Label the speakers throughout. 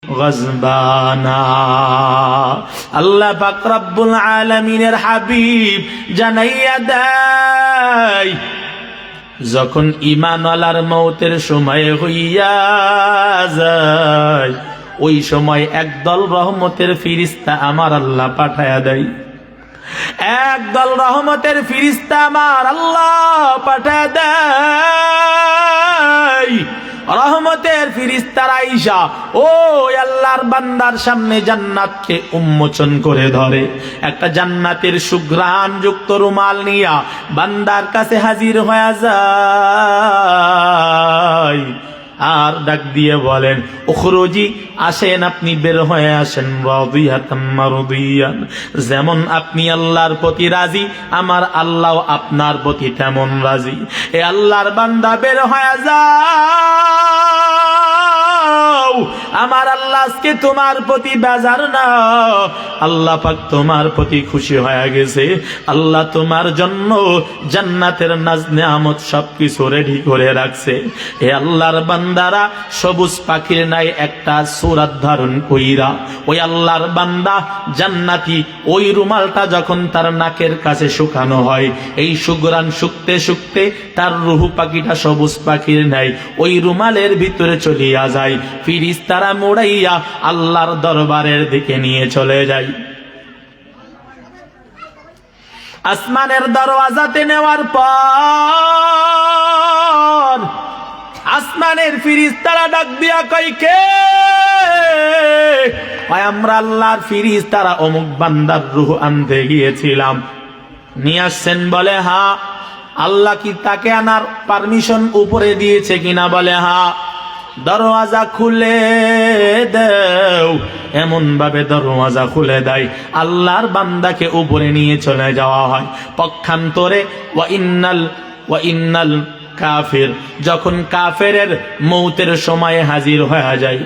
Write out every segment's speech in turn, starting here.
Speaker 1: গজবানা। আল্লাহ পাক রব্বুল আলামিনের হাবিব জানাইয়া দেয়, যখন ঈমানওয়ালার মওতের সময় হইয়া যায়, ওই সময় একদল রহমতের ফিরিস্তা আমার আল্লাহ পাঠায়া দেয়। একদল রহমতের ফিরিস্তা আমার আল্লাহ পাঠায়া দেয়। রহমতের ফিরিস্তারা আইসা ও আল্লাহর বান্দার সামনে জান্নাতকে উন্মোচন করে ধরে। একটা জান্নাতের সুঘ্রাণ যুক্ত রুমাল নিয়া বান্দার কাছে হাজির হয়ে যায়, আর ডাক দিয়ে বলেন, উখরুজি, আসেন, আপনি বের হয়ে আসেন, রাদিয়াতাম মারদিয়ান। যেমন আপনি আল্লাহর প্রতি রাজি, আমার আল্লাহ আপনার প্রতি তেমন রাজি। এ আল্লাহর বান্দা বের হয়ে যাও, আমার আল্লাহ আজকে তোমার প্রতি বেজার না, আল্লাহ পাক তোমার প্রতি খুশি হয়ে গেছে। আল্লাহ তোমার জন্য জান্নাতের নাজ নেয়ামত সবকিছু রেডি করে রাখছে। এ আল্লাহর বান্দারা সবুজ পাখির নাই একটা সূরাত ধারণ কইরা ওই আল্লাহর বান্দা জান্নাতি ওই রুমালটা যখন তার নাকের কাছে শুকানো হয়, এই সুঘ্রাণ শুকতে শুকতে তার রুহু পাখিটা সবুজ পাখির নাই ওই রুমালের ভিতরে চলিয়া যায়। ফিরিস্তারা মোড়াইয়া আল্লাহর দরবারের দিকে নিয়ে চলে যায়। আসমানের দরওয়াজাতে নেওয়ার পর আসমানের ফিরিস্তারা ডাক দিয়া কয়, কে? আমরা আল্লাহর ফিরিস্তারা অমুক বান্দার রূহ আনতে গিয়েছিলাম, নিয়ে আসছেন? বলে হ্যাঁ। আল্লাহ কি তাকে আনার পারমিশন উপরে দিয়েছে কিনা? বলে হ্যাঁ। দরওয়াজা খুলে দেও। এমন ভাবে দরওয়াজা খুলে দেয় আল্লাহর বান্দাকে উপরে নিয়ে চলে যাওয়া হয়। পক্ষান্তরে ওয়া ইন্নাল কাফির, যখন কাফেরের মৌতের সময় হাজির হয়ে যায়,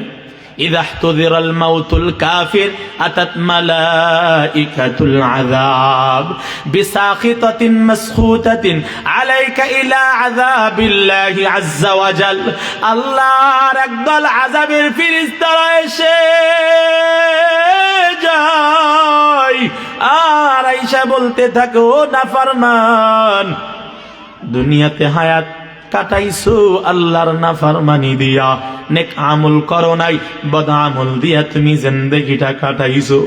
Speaker 1: ইযা ইহতুযিরাল মাউতুল কাফির আতাত মালাইকাতুল আযাব বিসাখিতাতিন মাসখুতাতিন আলাইকা ইলা আযাবিল্লাহি আযযা ওয়া জাল। আল্লাহর একদল আযাবের ফেরেশতারা এসে যায় আর আয়েশা বলতে থাকে, ও নাফরমান, দুনিয়াতে হায়াত কাটাইছো আল্লাহর নাফরমানি দিয়া, নেক আমল করো নাই, বদ আমল দিয়া তুমি জিন্দেগিটা কাটাইছো।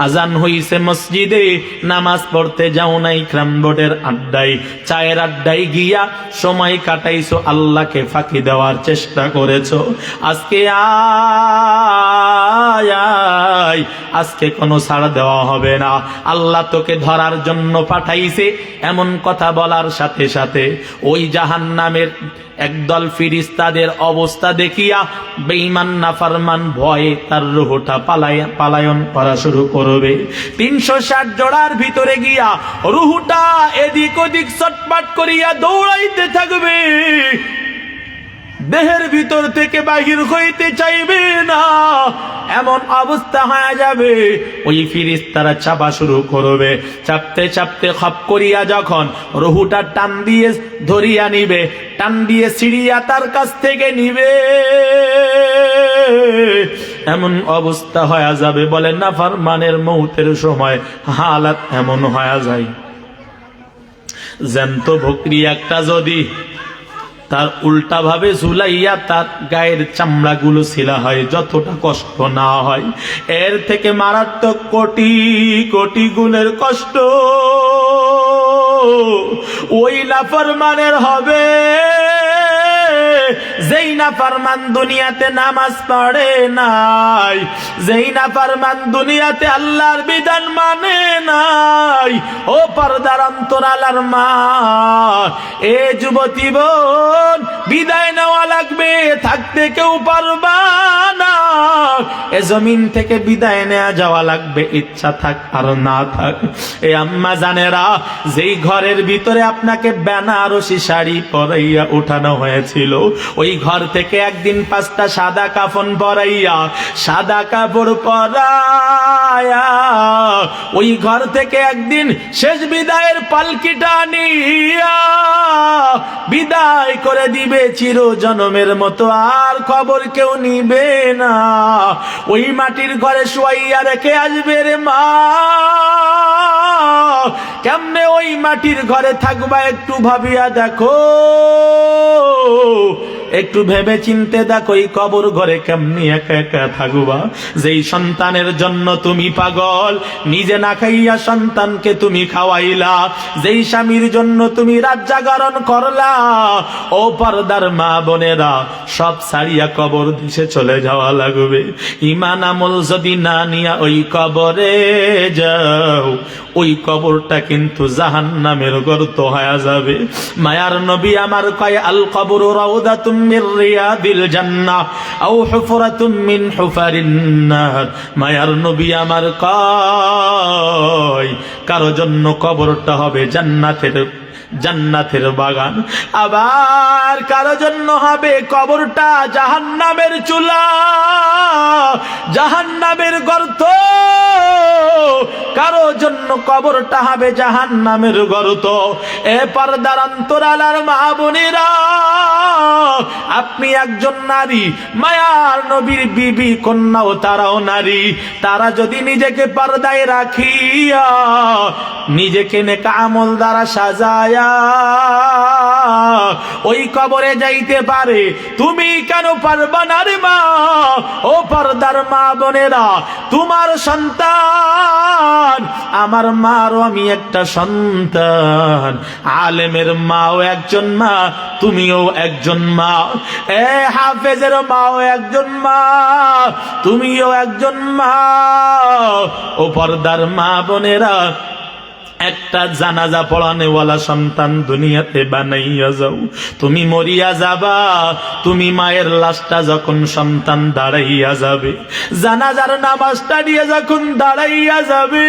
Speaker 1: আজান হইছে মসজিদে, নামাজ পড়তে যাও নাই, ক্রামবোর্ডের আড্ডায় চায়ের আড্ডায় গিয়া সময় কাটাইছো, আল্লাহকে ফাঁকি দেওয়ার চেষ্টা করেছো। আজকে আয়, আজকে কোনো ছাড় দেওয়া হবে না, আল্লাহ তোকে ধরার জন্য পাঠাইছে। এমন কথা বলার সাথে সাথে ওই জাহান্নামের একদল ফিরিস্তাদের অবস্থা দেখিয়া বেঈমান নাফরমান ভয়ে তার রূহটা পালায়ন করা শুরু করবে। 360 জোড়ার ভিতরে গিয়া রূহটা এদিক ওদিক ছটফট করিয়া দৌড়াইতে থাকবে, দেহের ভিতর থেকে বাহির হইতে চাইবে না, এমন অবস্থা হয়ে যাবে। ওই ফিরিস্তারা চাপা শুরু করবে। চাপতে চাপতে খপ করিয়া যখন রুহুটা টান দিয়ে ধরিয়া নিবে, টান দিয়ে ছিড়িয়া তার কাছ থেকে নিবে, এমন অবস্থা হয়ে যাবে। বলে নাফরমানের মৌতের সময় হালাত এমন হয়ে যায়, জ্যান্ত বকরি একটা যদি তার উল্টা ভাবে ঝুলাইয়া তার গায়ের চামড়া গুলো ছিলা হয়, যতটা কষ্ট না হয়, এর থেকে মারাত্মক কোটি কোটি গুণের কষ্ট ওই নাফরমানের হবে যেই নাফরমান দুনিয়াতে নামাজ পড়ে নাই, যেই নাফরমান দুনিয়াতে আল্লাহর বিধান মানে নাই। ও পর্দার অন্তরালার মা, এ যুবতী বোন, বিদায় নেওয়া লাগবে, থাকতে কেউ পারবা না। এ জমিন থেকে বিদায় নেওয়া যাওয়া লাগবে, ইচ্ছা থাক আর না থাক। এ আম্মা জানেরা, যেই ঘরের ভিতরে আপনাকে বেনারসি শাড়ি পরাইয়া উঠানো হয়েছিল, ওই ঘর থেকে একদিন 5টা সাদা কাফন পরাইয়া, সাদা কাপড় পরাইয়া ওই ঘর থেকে একদিন শেষ বিদায়ের পালকিটা নিয়া বিদায় করে দিবে চির জনমের মতো, আর খবর কেউ নিবে না। ওই মাটির ঘরে শুয়াইয়া রেখে আসবে রে মা। কেমনে ওই মাটির ঘরে থাকবা একটু ভাবিয়া দেখো, একটু ভেবে চিনতে দেখো এই কবর ঘরে কেমনি একা একা থাকবা। যেই সন্তানের জন্য তুমি পাগল, নিজে না খাইয়া সন্তানকে তুমি খাওয়াইলা, যেই স্বামীর জন্য তুমি রাত জাগরণ করলা, ও পর্দার মা বোনেরা, সব ছাড়িয়া কবর দিশে চলে যাওয়া লাগবে। ঈমান আমল যদি না নিয়া ওই কবরে যাও, ওই কবরটা কিন্তু জাহান্নামের গর্ত হয়ে যাবে। মায়ার নবী আমার কয়, আল কবরু রাউদাতুম মির রিয়াদিল জান্নাহ আও হুফরাতুম মিন হুফারিন নার। মায়ার নবী আমার কয়, কারো জন্য কবরটা হবে জান্নাতের বাগান, আবার কারো জন্য হবে কবরটা জাহান্নামের চুলা, জাহান্নামের গর্ত। কারো জন্য কবরটা হবে জাহান্নামের গর্ত। এ পর্দার অন্তরালার মা বোনেরা, আপনি একজন নারী, মায়ার নবীর বিবি কন্যাও তারাও নারী, তারা যদি নিজেকে পর্দায় রাখিয়া নিজেকে নেক আমল দ্বারা সাজায়া ওই কবরে যাইতে পারে, তুমি কেন পারবা না রে মা? ও পর্দার মা বোনেরা, তোমার সন্তান, আমার মারও আমি একটা সন্তান, আলেমের মাও একজন মা, তুমিও একজন মা, এ হাফেজের মাও একজন মা, তুমিও একজন মা। ও পর্দার মা বোনেরা, একটা জানাজা পড়ানেওয়ালা সন্তান দুনিয়াতে বানাইয়া যাও, তুমি মরিয়া যাবা, তুমি মায়ের লাশটা যখন সন্তান দাঁড়াইয়া যাবে, জানাজার নামাজটা নিয়ে যখন দাঁড়াইয়া যাবে,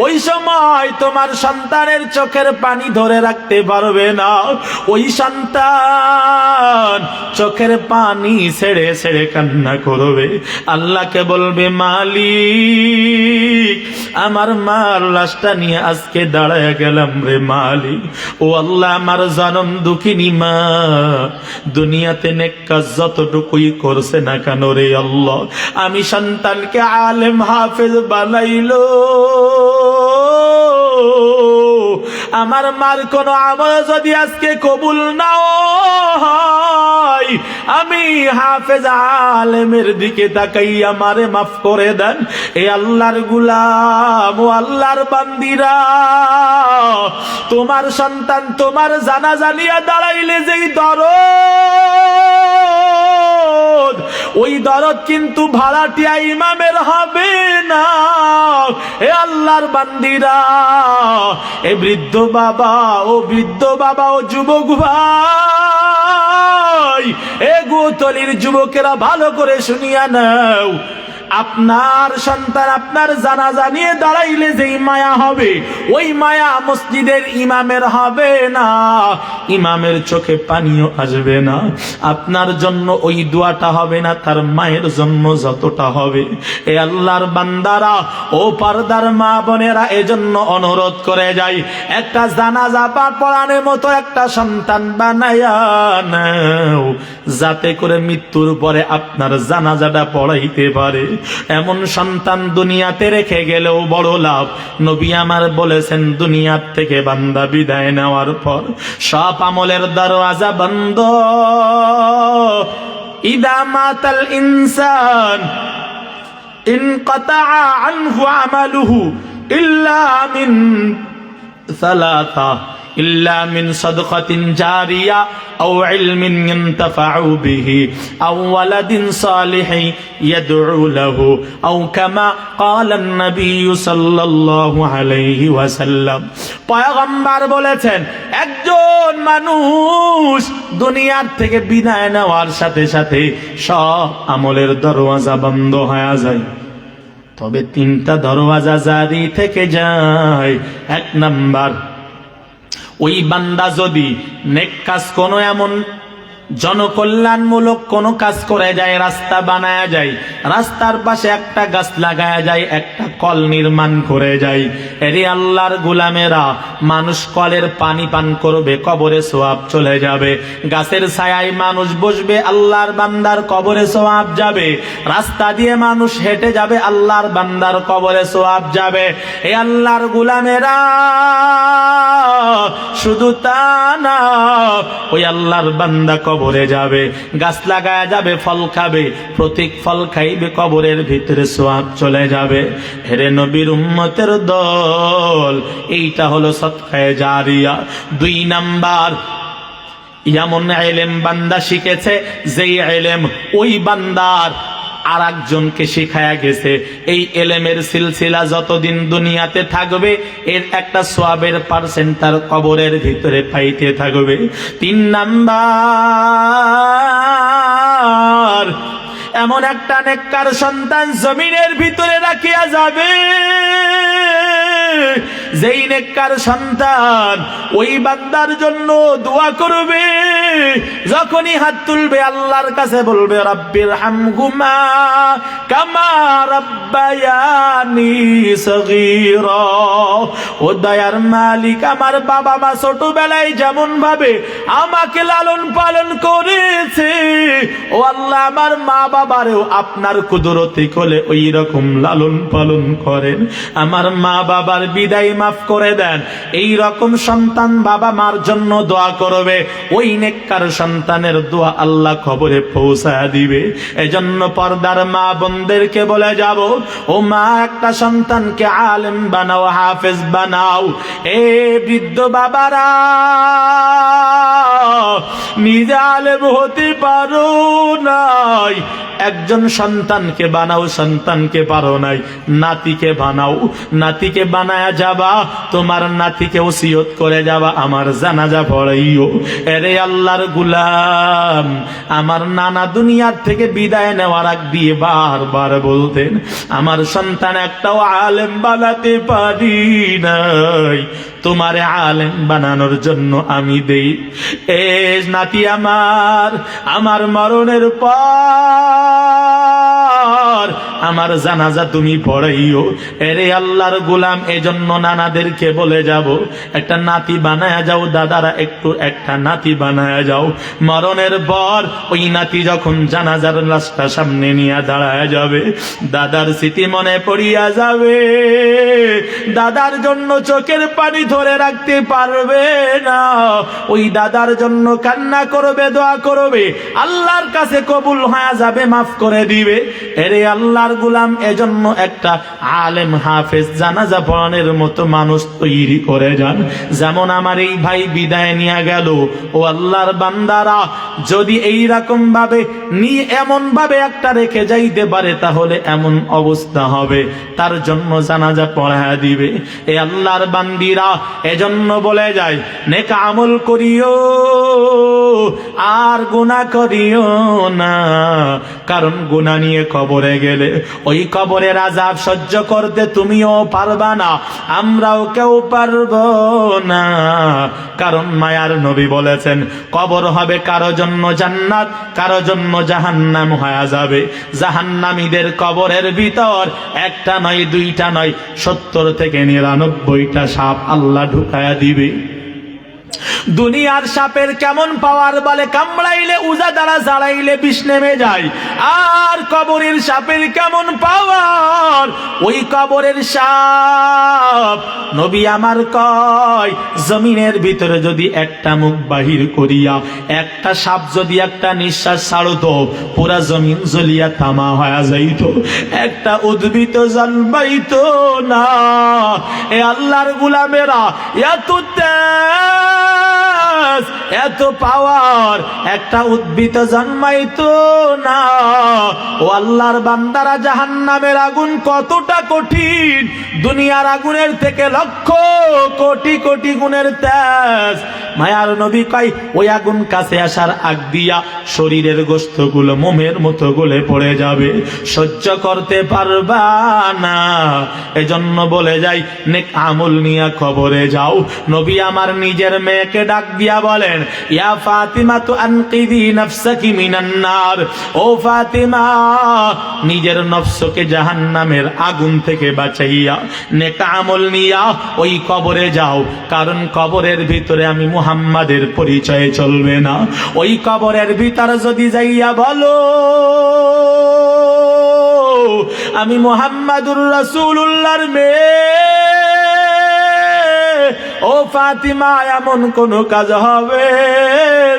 Speaker 1: ওই সময় তোমার সন্তানের চোখের পানি ধরে রাখতে পারবে না। ওই সন্তান চোখের পানি ছেড়ে ছেড়ে কান্না করবে, আল্লাহকে বলবে, মালিক, আমার মার লাশটা নিয়ে আজকে দাঁড়ায় গেলাম রে মালিক। ও আল্লাহ, আমার জনম দুঃখিনী মা দুনিয়াতে নেক কাজ যতটুকুই করছে না কেন রে আল্লাহ, আমি সন্তানকে আলেম হাফেজ বানাইলো, আমার মার কোন আমল যদি আজকে কবুল না হয়, আমি হাফেজ আলেমের দিকে তাকাই আমারে মাফ করে দেন। এ আল্লাহর গুলাম, ও আল্লাহর বান্দিরা, তোমার সন্তান তোমার জানাজা নিয়ে দাঁড়াইলে যেই দরদ, ওই দরদ কিন্তু ভাড়াটিয়া ইমামের হবে না। এ আল্লাহর বান্দিরা, এ বৃদ্ধ বাবা, ও বৃদ্ধ বাবা, ও যুবক ভাই, এ গোতলির যুবকেরা, ভালো করে শুনিয়া নাও, আপনার সন্তান আপনার জানাজা নিয়ে দাঁড়াইলে যেই মায়া হবে, ওই মায়া মসজিদের ইমামের হবে না, ইমামের চোখে পানিও আসবে না, আপনার জন্য ওই দোয়াটা হবে না তার মায়ের জন্য যতটা হবে। এ আল্লাহর বান্দারা, ও পর্দার মা বোনেরা, এজন্য অনুরোধ করে যাই, একটা জানাজা পড়ানোর মতো একটা সন্তান বানায়া নাও, যাতে করে মৃত্যুর পরে আপনার জানাজাটা পড়াইতে পারে। এমন সন্তান দুনিয়াতে রেখে গেলেও বড় লাভ। নবী আমার বলেছেন, দুনিয়ার থেকে বান্দা বিদায় নেওয়ার পর সব আমলের দরওয়াজা বন্ধ। ইদা মাতাল ইনসান ইনকাতা আনহু আমালুহু ইল্লা মিন সালাসা, ইল্লা মিন সাদকাতিন জারিয়া আও ইলমিন ইনতাফাউ বিহি আও ওয়ালাদিন সালিহিন ইয়াদউ লাহু আও কামা ক্বালা an-নবী সাল্লাল্লাহু আলাইহি ওয়াসাল্লাম। পয়গম্বর বলেছেন, একজন মানুষ দুনিয়ার থেকে বিদায় নেওয়ার সাথে সাথে সব আমলের দরওয়াজা বন্ধ হয়ে যায়, তবে তিনটা দরওয়াজা জারি থেকে যায়। এক নাম্বার, ওই বান্দা যদি নেক কাজ কোনো এমন জনকল্যাণমূলক কোন কাজ করে যায়, রাস্তা বানায় যায়, রাস্তার পাশে একটা গাছ লাগায়া যায়, একটা কল নির্মাণ করে যায়। এরে আল্লাহর গোলামেরা, মানুষ কলের পানি পান করবে, কবরে সওয়াব চলে যাবে। গাছের ছায়ায় মানুষ বসবে, আল্লাহর বান্দার কবরে সওয়াব যাবে। রাস্তা দিয়ে মানুষ হেঁটে যাবে, আল্লাহর বান্দার কবরে সওয়াব যাবে। এ আল্লাহর গোলামেরা, শুধু তা না, ওই আল্লাহর বান্দা কবরে যাবে, গাছ লাগায়া যাবে, ফল খাবে, প্রতীক ফল খাইবে, কবরের ভিতরে সওয়াব চলে যাবে। হেরে নবীর উম্মতের দল, এইটা হলো সদকায়ে জারিয়া। 2 নাম্বার, এমন ইলম বান্দা শিখেছে যেই ইলম ওই বান্দার আর একজনকে শিখায়া গেছে। এই এলেমের সিলসিলা যতদিন দুনিয়াতে থাকবে, এর একটা সওয়াবের পার্সেন্ট তার কবরের ভিতরে পাইতে থাকবে। 3 নাম্বার, এমন একটা নেককার সন্তান জমিনের ভিতরে রাখিয়া যাবে, যেই নেককার সন্তান ওই বান্দার জন্য দোয়া করবে, যখনই হাত তুলবে আল্লাহর কাছে বলবে রাব্বির হামহুমা কামা রাব্বায়ানি সগীরা, ও দয়ার মালিক, আমার বাবা মা ছোটবেলায় যেমন ভাবে আমাকে লালন পালন করেছে, ও আল্লাহ আমার মা বাবারেও আপনার কুদরতি কোলে ওই রকম লালন পালন করেন, আমার মা বাবার বিদায় মাফ করে দেন। এই রকম সন্তান বাবা মার জন্য দোয়া করবে, ওই নেককার সন্তানের দোয়া আল্লাহ কবরে পৌঁছায় দিবে। এজন্য পর্দার মা বোনদেরকে বলে যাব, ও মা, একটা সন্তানকে আলেম বানাও, হাফেজ বানাও। এ বৃদ্ধ বাবারা, নিজে আলেম হতে পারো নাই, একজন সন্তানকে বানাও, সন্তানকে পারো নাই, নাতিকে বানাও, নাতিকে বানায়া যাবা, তোমার নাতিকে ওসিয়ত করে যাবা, আমার জানাজা পড়াইও। এরে আল্লাহর গোলাম, আমার নানা দুনিয়ার থেকে বিদায় নেওয়ার আগ দিয়ে বারবার বলতেন, আমার সন্তান একটাও আলেম বানাতে পারি নাই, তোমারে আলেম বানানোর জন্য আমি দেই। এ নাতি আমার মরণের পর আমার জানাজা তুমি পড়াইও। এরে আল্লাহর গোলাম, এজন্য নানাদেরকে বলে যাব, একটা নাতি বানায়া যাও, দাদারা একটু একটা নাতি বানায়া যাও। মরণের পর ওই নাতি যখন জানাজার লাশটা সামনে নিয়ে দাঁড়ায় যাবে, দাদার স্মৃতি মনে পড়িয়া যাবে, দাদার জন্য চোখের পানি ধরে রাখতে পারবে না, ওই দাদার জন্য কান্না করবে, দোয়া করবে, আল্লাহর কাছে কবুল হয়ে যাবে, মাফ করে দিবে। এরে আল্লাহর গোলাম, এজন্য একটা আলেম হাফেজ জানাজা পড়ানোর মতো মানুষ তৈরি করে যান। যেমন আমার এই ভাই বিদায় নিয়ে গেল, ও আল্লাহর বান্দারা, যদি এই রকম ভাবে এমন ভাবে একটা রেখে যাইতে পারে, তাহলে এমন অবস্থা হবে, তার জন্য জানাজা পড়ায়া দিবে। এ আল্লাহর বান্দিরা, এজন্য বলে যায়, নেক আমল করিও আর গুনাহ করিও না, কারণ গুনাহ নিয়ে কবরে গেলে ওই কবরের আযাব সহ্য করতে তুমিও পারবা না, আমরাও কেউ পারবো না। কারণ মায়ার নবী বলেছেন, কবর হবে কারো জন্য জান্নাত, কারো জন্য জাহান্নাম হয়ে যাবে। জাহান্নামীদের কবরের ভিতর একটা নয়, দুইটা নয়, 70 থেকে 99টা সাপ আল্লাহ ঢুকায়া দিবে। দুনিয়ার সাপের কেমন পাওয়ার বলে, কামড়াইলে উজা দ্বারা জ্বালাইলে বিষ নেমে যায়। আর কবরের সাপের কেমন পাওয়ার, ওই কবরের সাপ নবী আমার কয়, জমিনের ভিতরে যদি একটা মুখ বাহির করিয়া একটা সাপ যদি একটা নিঃশ্বাস ছাড়ত, পুরা জমিন জ্বলিয়া তামা হয়ে যাইত, একটা উদ্ভিদ জন্মাইত না। এ আল্লাহর গোলামেরা, এত পাওয়ার একটা উদ্ভিদ জন্মাইতো না। ও আল্লাহর বান্দারা, জাহান্নামের আগুন কতটা কঠিন, দুনিয়ার আগুনের থেকে লক্ষ কোটি কোটি গুণের তেজ মায়ার নবী কয় ওই আগুন কাছে আসার আগ দিয়া শরীরের গোশতগুলো মোমের মতো গলে পড়ে যাবে, সহ্য করতে পারবা না। এজন্য বলে যাই নেক আমল নিয়া কবরে যাও। নবী আমার নিজের মেয়েকে ডাক দিয়া বলেন, ইয়া ফাতিমা তু আনকিদি নাফসাকি মিনান নার, ও ফাতিমা নিজের নফসকে জাহান্নামের আগুন থেকে বাঁচাইয়া নেক আমল নিয়া ওই কবরে যাও। কারণ কবরের ভিতরে আমি মুহাম্মাদের পরিচয় চলবে না। ওই কবরের ভিতরে যদি যাইয়া বলো আমি মুহাম্মাদুর রাসূলুল্লাহর মেয়ে, ও ফাতিমা এমন কোন কাজ হবে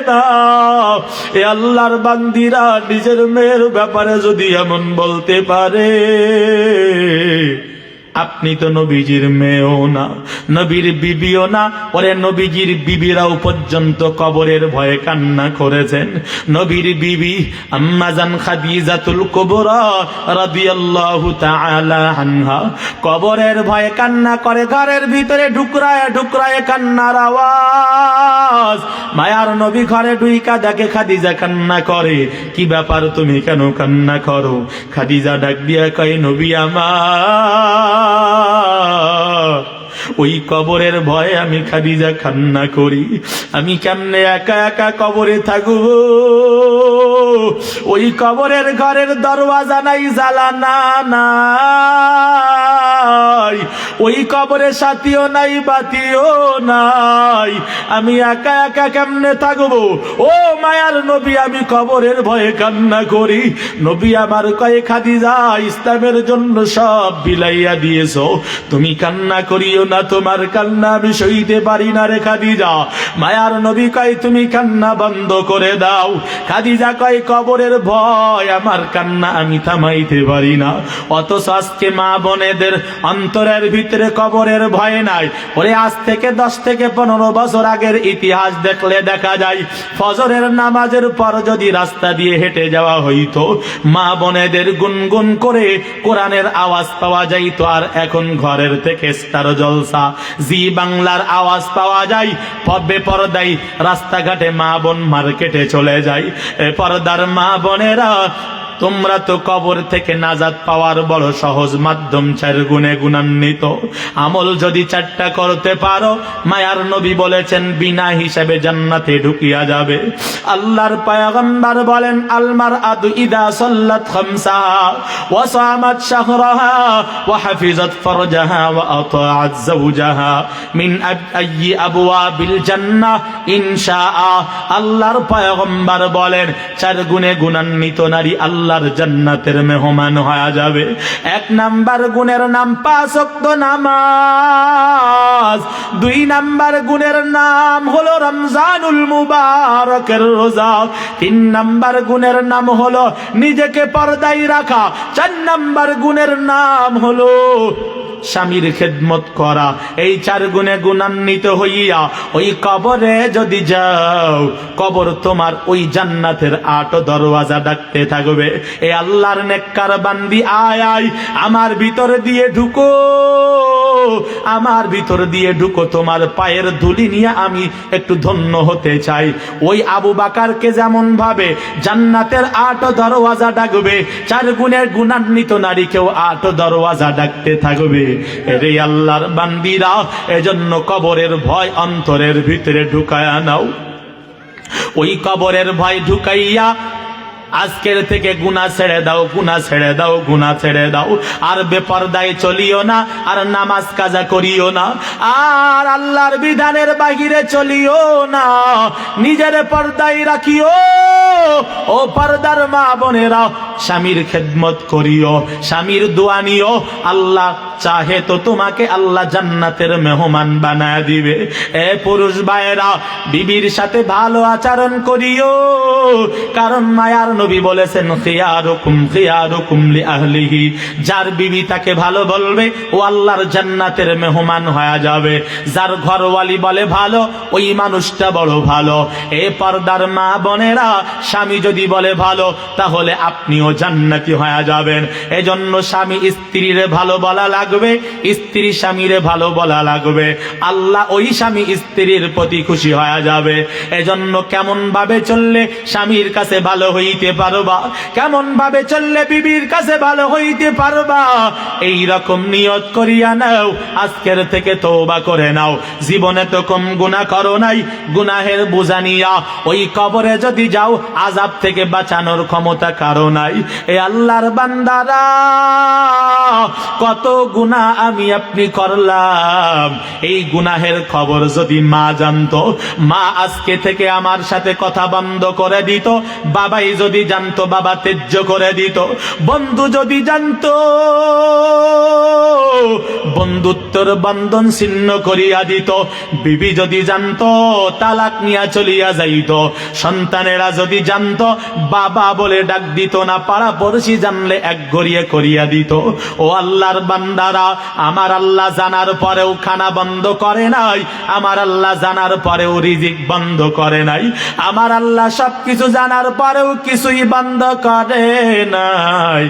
Speaker 1: না। এ আল্লাহর বান্দিরা নিজের মেয়ের ব্যাপারে যদি এমন বলতে পারে, আপনি তো নবীজির মেয়েও না, নবীর বিবিও না। ওরে নবীজির বিবিরাও পর্যন্ত কবরের ভয়ে কান্না করেছেন। নবীর বিবি আম্মাজান খাদিজাতুল কুবরা রাদিয়াল্লাহু তাআলা আনহা কবরের ভয়ে কান্না করে, ঘরের ভিতরে ঢুকরায় ঢুকরায় কান্নার আওয়াজ। মায়ার নবী ঘরে ঢুইকা দেখে খাদিজা কান্না করে। কি ব্যাপার, তুমি কেন কান্না করো? খাদিজা ডাক দিয়া কয়, নবী আমার ওই কবরের ভয়ে আমি খাদিজা কান্না করি। আমি কেমনে একা একা কবরে থাকবো? ওই কবরের ঘরের দরওয়াজা নাই, জ্বালানা নাই, ওই কবরে সাথীও নাই, বাতিও নাই। আমি একা একা কেমনে থাকবো? ও মায়ার নবী, আমি কবরের ভয়ে কান্না করি। নবী আমার কয়ে, খাদিজা ইসলামের জন্য সব বিলাইয়া দিয়েছো, তুমি কান্না করিও না, তোমার কান্না আমি সইতে পারি না রে খাদিজা। মায়ার নবী কয়, তুমি কান্না বন্ধ করে দাও। খাদিজা কয়, কবরের ভয় আমার কান্না আমি থামাইতে পারি না। অথচ আজকে মা বোনেদের অন্তরের ভিতরে কবরের ভয় নাই। ওরে আজ থেকে 10 থেকে 15 বছর আগের ইতিহাস দেখলে দেখা যায়, ফজরের নামাজের পর যদি রাস্তা দিয়ে হেঁটে যাওয়া হইতো, মা বোনেদের গুনগুন করে কোরআনের আওয়াজ পাওয়া যাইতো। আর এখন ঘরের থেকে স্টার জলসা, জি বাংলার আওয়াজ পাওয়া যায়। বেপরদাই রাস্তাঘাটে মা বোন মার্কেটে চলে যায়। এ পর্দার মা বোনেরা, তোমরা তো কবর থেকে নাজাত পাওয়ার বড় সহজ মাধ্যম 4 গুণে গুণান্বিত। আমল যদি 4টা করতে পারো, মায়ার নবী বলেছেন বিনা হিসাবে জান্নাতে ঢুকিয়া যাবে। আল্লাহর পয়গম্বর বলেন, আলমার আদু ইদা সাল্লাত খামসাহা ওয়া সামাত শাহরাহা ওয়া হাফিজাত ফারজাহা ওয়া আতাআত যাওজাহা মিন আইয়ি আবওয়াবিল জান্নাহ ইনশাআ। আল্লাহর পয়গম্বর বলেন 4 গুণে গুণান্বিত নারী আল্লাহর জান্নাতের মেহমান হয়ে যাবে। 1 নাম্বার গুণের নাম 5 ওয়াক্ত নামাজ। 2 নাম্বার গুণের নাম হলো রমজানুল মুবারকের রোজা। 3 নাম্বার গুণের নাম হলো নিজেকে পর্দায় রাখা। 4 নাম্বার গুণের নাম হলো স্বামীর খেদমত করা। এই 4 গুণে গুণান্বিত হইয়া ওই কবরে যদি যাও, কবর তোমার ওই জান্নাতের 8 দরওয়াজা ডাকতে থাকবে, এ আল্লাহর নেককার বান্দি আয় আয় আমার ভিতর দিয়ে ঢুকো, আমার ভিতর দিয়ে ঢুকো। তোমার পায়ের ধুলি নিয়ে আমি একটু ধন্য হতে চাই। ওই আবু বাকারকে যেমন ভাবে জান্নাতের 8 দরওয়াজা ডাকবে, 4 গুণের গুণান্বিত নারীকেও 8 দরওয়াজা ডাকতে থাকবে। এরে আল্লাহর বান্দিরা, এজন্য কবরের ভয় অন্তরের ভিতরে ঢুকায়া নাও। ওই কবরের ভয় ঢুকাইয়া আজকের থেকে গুনাহ ছেড়ে দাও, গুনাহ ছেড়ে দাও, গুনাহ ছেড়ে দাও। আর বেপরদায় চলিও না, আর নামাজ কাজা করিও না, আর আল্লাহর বিধানের বাহিরে চলিও না। নিজের পর্দায় রাখিও। ও পর্দার মা বোনেরা, স্বামীর খেদমত করিও, স্বামীর দোয়া নিও। আল্লাহ চাহে তো তোমাকে আল্লাহ জান্নাতের মেহমান বানায় দিবে। এ পুরুষ ভাইয়েরা, বিবির সাথে ভালো আচরণ করিও, কারণ মায়ার নবী বলেছেন খিয়ারুকুম খিয়ারুকুম লিআহলিহি, যার বিবি তাকে ভালো বলবে ও আল্লাহর জান্নাতের মেহমান হয়ে যাবে। যার ঘরওয়ালি বলে ভালো, ওই মানুষটা বড় ভালো। এ পর্দার মা বোনেরা, স্বামী যদি বলে ভালো তাহলে আপনিও জান্নাতি হয়ে যাবেন। এজন্য স্বামী স্ত্রীরে ভালো বলা লাগবে, স্ত্রী স্বামীরে ভালো বলা লাগবে। আল্লাহ ওই স্বামী স্ত্রীর প্রতি খুশি হয়ে যাবে। এজন্য কেমন ভাবে চললে স্বামীর কাছে ভালো হইতে পারবা, কেমন ভাবে চললে বিবির কাছে ভালো হইতে পারবা, এই রকম নিয়ত করিয়া নাও। আজকের থেকে তওবা করে নাও। জীবনে তো কম গুনাহ করো নাই, গুনাহের বোঝা নিয়া ওই কবরে যদি যাও আযাব থেকে বাঁচানোর ক্ষমতা কারো নাই। এ আল্লাহর বান্দারা, কত গুনাহ আমি আপনি করলাম। এই গুনাহের খবর যদি মা জানতো, মা আজকে থেকে আমার সাথে কথা বন্ধ করে দিত। বাবাই যদি জানতো, বাবা ত্যায্য করে দিত। বন্ধু যদি জানতো, বন্ধুত্বর বন্ধন ছিন্ন করিয়া দিত। বিবি যদি জানতো, তালাক নিয়া চলিয়া যাইত। সন্তানেরা যদি জানতো, বাবা বলে ডাক দিত না, পাড়া পড়শি জানলে এক গড়িয়ে করিয়া দিত। ও আল্লাহর বান্দারা, আমার আল্লাহ জানার পরেও খানা বন্ধ করে নাই, আমার আল্লাহ জানার পরেও রিজিক বন্ধ করে নাই, আমার আল্লাহ সবকিছু জানার পরেও কিছুই বন্ধ করে নাই।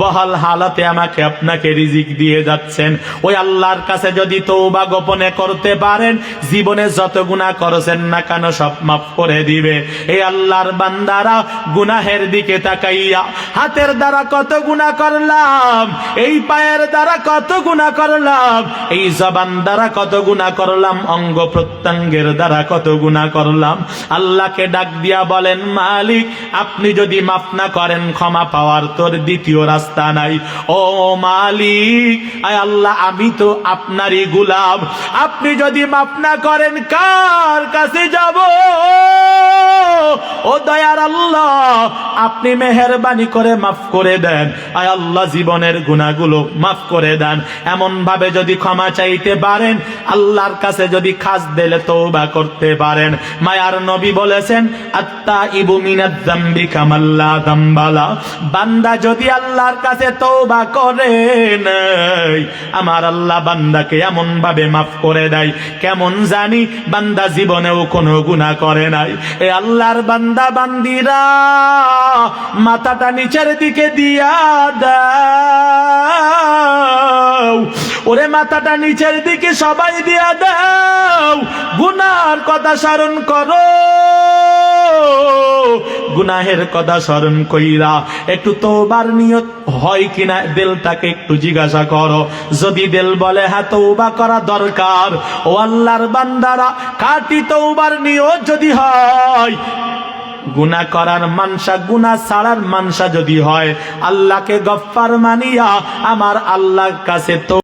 Speaker 1: বহাল হালাতে আমাকে আপনাকে রিজিক দিয়ে যাচ্ছেন। ওই আল্লাহর কাছে যদি তওবা গোপনে করতে পারেন, জীবনে যত গুনাহ করেছেন না কেন সব মাফ করে দিবে। এই আল্লাহর বান্দারা, গুনাহের দিকে তাকাইয়া হাতের দ্বারা কত গুনাহ করলাম, এই পায়ের দ্বারা কত গুনাহ করলাম, এই জবান দ্বারা কত গুনাহ করলাম, অঙ্গ প্রত্যঙ্গের দ্বারা কত গুনাহ করলাম। আল্লাহকে ডাক দিয়া বলেন, মালিক আপনি যদি মাফ না করেন, ক্ষমা পাওয়ার তোর দ্বিতীয় রাস্তা নাই। ও মালিক, আয় আল্লাহ, আমি তো আপনারই গোলাম, আপনি যদি মাফ না করেন কার কাছে যাব? ও দয়ার আল্লাহ, আপনি মেহেরবানি করে মাফ করে দেন। আয় আল্লাহ, জীবনের গুনাহগুলো মাফ করে দেন। এমন ভাবে যদি ক্ষমা চাইতে পারেন, আল্লাহর কাছে যদি খাস দিলে তওবা করতে পারেন। মায়ার নবী বলেছেন, আত্তাইবু মিনাজ যামবি কামাল্লা যামবালা। বান্দা যদি আল্লাহর কাছে তওবা করে নাই, আমার আল্লাহ বান্দাকে এমন ভাবে মাফ করে দেয় কেমন জানি বান্দা জীবনেও কোনো গুনাহ করে নাই। এ আল্লাহর বান্দা বান্দিরা, মাথাটা নিচের দিকে দিয়া দাও। ওরে মাথাটা নিচের দিকে সবাই দিয়া দাও। গুনাহর কথা স্মরণ করো, গুনাহের কথা স্মরণ কইরা একটু তওবার নিয়ত হয় কিনা দিলটাকে একটু জিজ্ঞাসা করো। যদি দিল বলে হ্যাঁ তওবা করা দরকার, ও আল্লাহর বান্দারা, খাঁটি তওবার নিয়ত যদি হয়, গুনাহ করার মানসা, গুনাহ ছাড়ার মানসা যদি হয়, আল্লাহকে গফফার মানিয়া আমার আল্লাহর কাছে তো